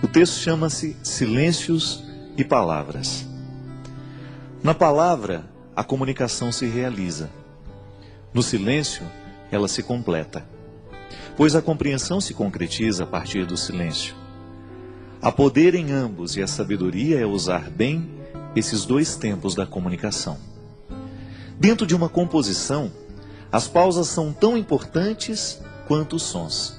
O texto chama-se Silêncios e Palavras. Na palavra, a comunicação se realiza. No silêncio, ela se completa. Pois a compreensão se concretiza a partir do silêncio. Há poder em ambos e a sabedoria é usar bem esses dois tempos da comunicação. Dentro de uma composição, as pausas são tão importantes quanto os sons.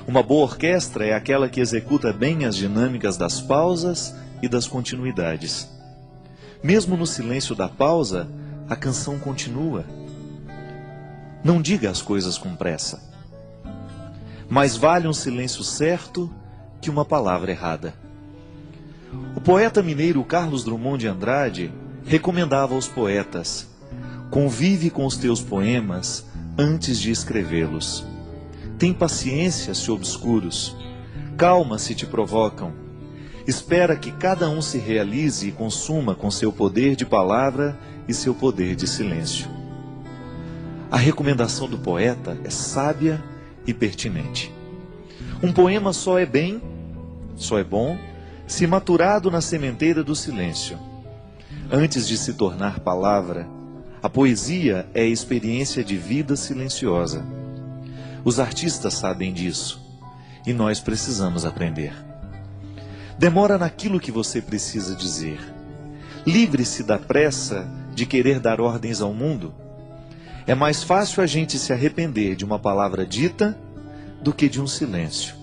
Uma boa orquestra é aquela que executa bem as dinâmicas das pausas e das continuidades. Mesmo no silêncio da pausa, a canção continua. Não diga as coisas com pressa. Mais vale um silêncio certo que uma palavra errada. O poeta mineiro Carlos Drummond de Andrade recomendava aos poetas: convive com os teus poemas antes de escrevê-los. Tem paciência se obscuros, calma se te provocam. Espera que cada um se realize e consuma com seu poder de palavra e seu poder de silêncio. A recomendação do poeta é sábia e pertinente. Um poema só é bom, se maturado na sementeira do silêncio. Antes de se tornar palavra, a poesia é experiência de vida silenciosa. Os artistas sabem disso, e nós precisamos aprender. Demora naquilo que você precisa dizer. Livre-se da pressa de querer dar ordens ao mundo. É mais fácil a gente se arrepender de uma palavra dita do que de um silêncio.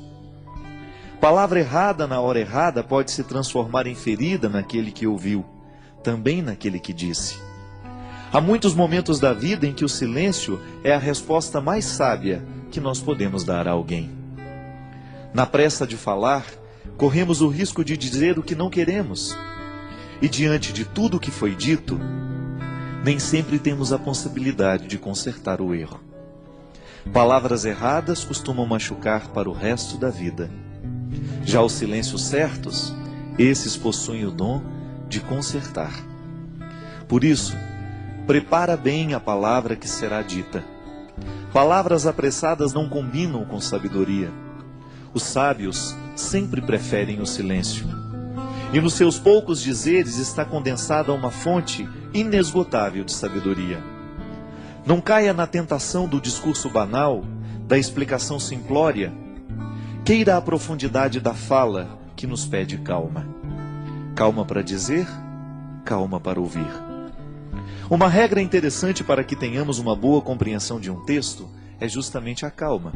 Palavra errada na hora errada pode se transformar em ferida naquele que ouviu, também naquele que disse. Há muitos momentos da vida em que o silêncio é a resposta mais sábia que nós podemos dar a alguém. Na pressa de falar, corremos o risco de dizer o que não queremos. E diante de tudo o que foi dito, nem sempre temos a possibilidade de consertar o erro. Palavras erradas costumam machucar para o resto da vida. Já os silêncios certos, esses possuem o dom de consertar. Por isso, prepara bem a palavra que será dita. Palavras apressadas não combinam com sabedoria. Os sábios sempre preferem o silêncio. E nos seus poucos dizeres está condensada uma fonte inesgotável de sabedoria. Não caia na tentação do discurso banal, da explicação simplória. Queira a profundidade da fala que nos pede calma. Calma para dizer, calma para ouvir. Uma regra interessante para que tenhamos uma boa compreensão de um texto é justamente a calma.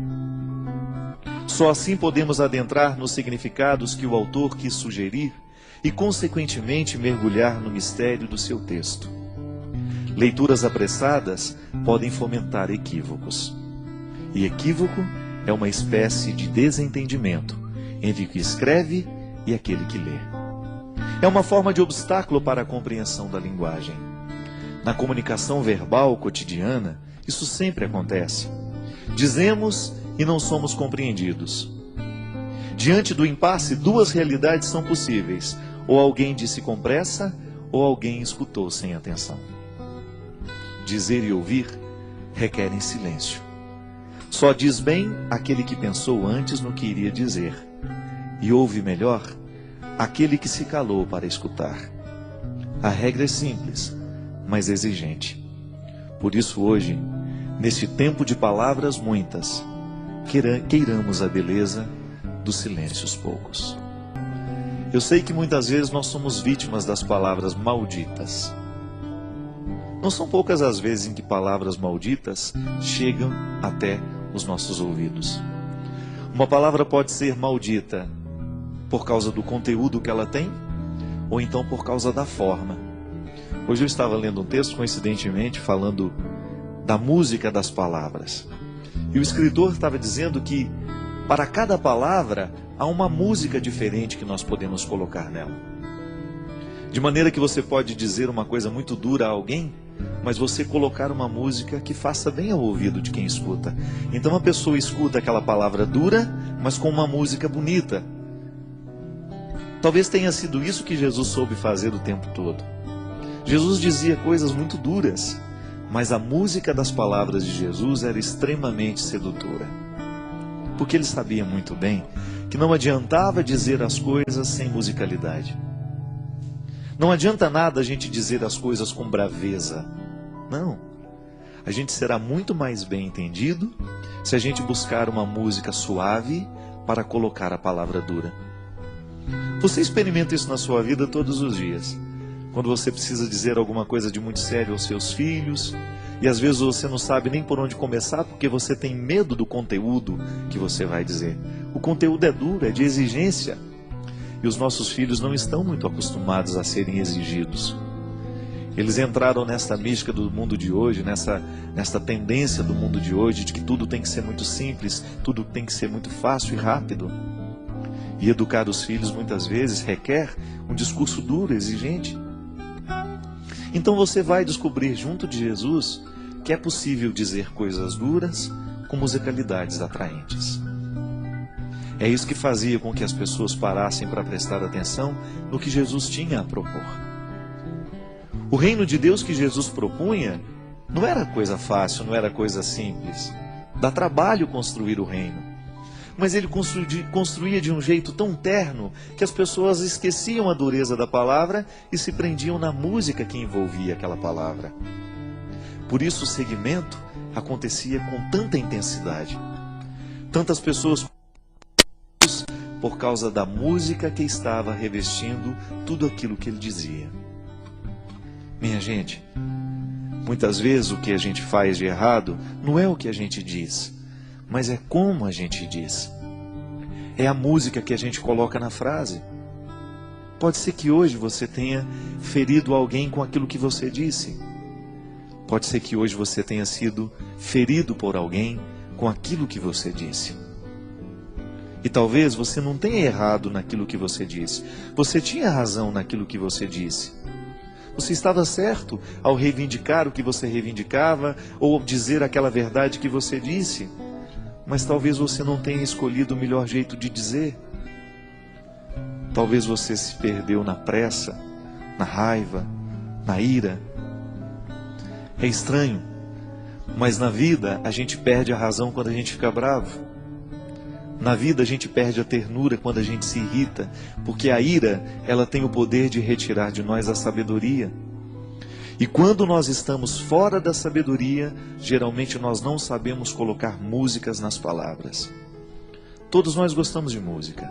Só assim podemos adentrar nos significados que o autor quis sugerir e, consequentemente, mergulhar no mistério do seu texto. Leituras apressadas podem fomentar equívocos. E equívoco é uma espécie de desentendimento entre o que escreve e aquele que lê. É uma forma de obstáculo para a compreensão da linguagem. Na comunicação verbal cotidiana, isso sempre acontece. Dizemos e não somos compreendidos. Diante do impasse, duas realidades são possíveis: ou alguém disse com pressa, ou alguém escutou sem atenção. Dizer e ouvir requerem silêncio. Só diz bem aquele que pensou antes no que iria dizer, e ouve melhor aquele que se calou para escutar. A regra é simples, mas exigente. Por isso hoje, neste tempo de palavras muitas, queiramos a beleza dos silêncios poucos. Eu sei que muitas vezes nós somos vítimas das palavras malditas. Não são poucas as vezes em que palavras malditas chegam até os nossos ouvidos. Uma palavra pode ser maldita por causa do conteúdo que ela tem, ou então por causa da forma. Hoje eu estava lendo um texto, coincidentemente, falando da música das palavras. E o escritor estava dizendo que para cada palavra há uma música diferente que nós podemos colocar nela. De maneira que você pode dizer uma coisa muito dura a alguém, mas você colocar uma música que faça bem ao ouvido de quem escuta. Então a pessoa escuta aquela palavra dura, mas com uma música bonita. Talvez tenha sido isso que Jesus soube fazer o tempo todo. Jesus dizia coisas muito duras, mas a música das palavras de Jesus era extremamente sedutora. Porque ele sabia muito bem que não adiantava dizer as coisas sem musicalidade. Não adianta nada a gente dizer as coisas com braveza. Não. A gente será muito mais bem entendido se a gente buscar uma música suave para colocar a palavra dura. Você experimenta isso na sua vida todos os dias. Quando você precisa dizer alguma coisa de muito sério aos seus filhos, e às vezes você não sabe nem por onde começar porque você tem medo do conteúdo que você vai dizer. O conteúdo é duro, é de exigência. E os nossos filhos não estão muito acostumados a serem exigidos. Eles entraram nesta mística do mundo de hoje, nesta tendência do mundo de hoje, de que tudo tem que ser muito simples, tudo tem que ser muito fácil e rápido. E educar os filhos muitas vezes requer um discurso duro, exigente. Então você vai descobrir junto de Jesus que é possível dizer coisas duras com musicalidades atraentes. É isso que fazia com que as pessoas parassem para prestar atenção no que Jesus tinha a propor. O reino de Deus que Jesus propunha não era coisa fácil, não era coisa simples. Dá trabalho construir o reino. Mas ele construía de um jeito tão terno que as pessoas esqueciam a dureza da palavra e se prendiam na música que envolvia aquela palavra. Por isso o segmento acontecia com tanta intensidade. Tantas pessoas por causa da música que estava revestindo tudo aquilo que ele dizia. Minha gente, muitas vezes o que a gente faz de errado não é o que a gente diz, mas é como a gente diz. É a música que a gente coloca na frase. Pode ser que hoje você tenha ferido alguém com aquilo que você disse. Pode ser que hoje você tenha sido ferido por alguém com aquilo que você disse. E talvez você não tenha errado naquilo que você disse. Você tinha razão naquilo que você disse. Você estava certo ao reivindicar o que você reivindicava ou dizer aquela verdade que você disse. Mas talvez você não tenha escolhido o melhor jeito de dizer. Talvez você se perdeu na pressa, na raiva, na ira. É estranho, mas na vida a gente perde a razão quando a gente fica bravo. Na vida a gente perde a ternura quando a gente se irrita, porque a ira, ela tem o poder de retirar de nós a sabedoria. E quando nós estamos fora da sabedoria, geralmente nós não sabemos colocar músicas nas palavras. Todos nós gostamos de música.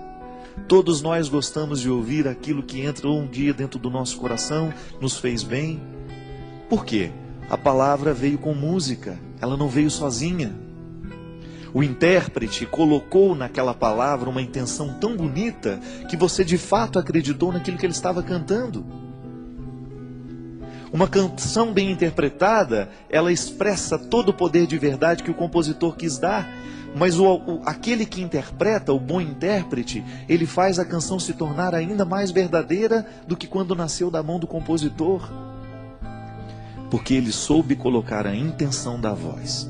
Todos nós gostamos de ouvir aquilo que entrou um dia dentro do nosso coração, nos fez bem. Por quê? A palavra veio com música, ela não veio sozinha. O intérprete colocou naquela palavra uma intenção tão bonita que você de fato acreditou naquilo que ele estava cantando. Uma canção bem interpretada, ela expressa todo o poder de verdade que o compositor quis dar. Mas aquele que interpreta, o bom intérprete, ele faz a canção se tornar ainda mais verdadeira do que quando nasceu da mão do compositor. Porque ele soube colocar a intenção da voz.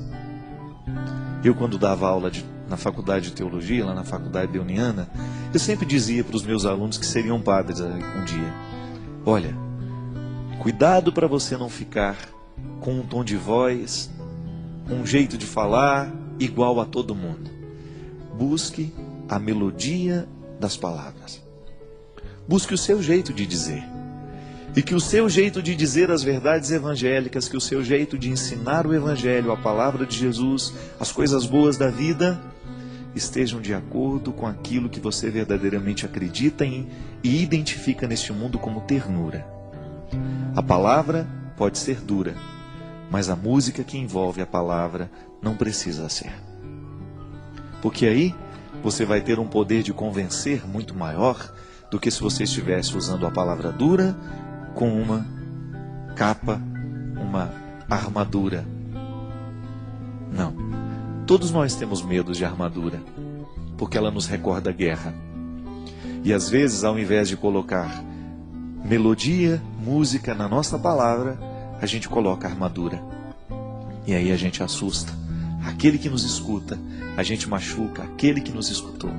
Eu, quando dava aula na faculdade de teologia, lá na faculdade Deuniana, eu sempre dizia para os meus alunos que seriam padres um dia: olha, cuidado para você não ficar com um tom de voz, um jeito de falar igual a todo mundo. Busque a melodia das palavras. Busque o seu jeito de dizer. E que o seu jeito de dizer as verdades evangélicas, que o seu jeito de ensinar o evangelho, a palavra de Jesus, as coisas boas da vida, estejam de acordo com aquilo que você verdadeiramente acredita em e identifica neste mundo como ternura. A palavra pode ser dura, mas a música que envolve a palavra não precisa ser. Porque aí você vai ter um poder de convencer muito maior do que se você estivesse usando a palavra dura com uma capa, uma armadura. Não. Todos nós temos medo de armadura, porque ela nos recorda a guerra. E às vezes, ao invés de colocar melodia, música na nossa palavra, a gente coloca armadura. E aí a gente assusta aquele que nos escuta, a gente machuca aquele que nos escutou.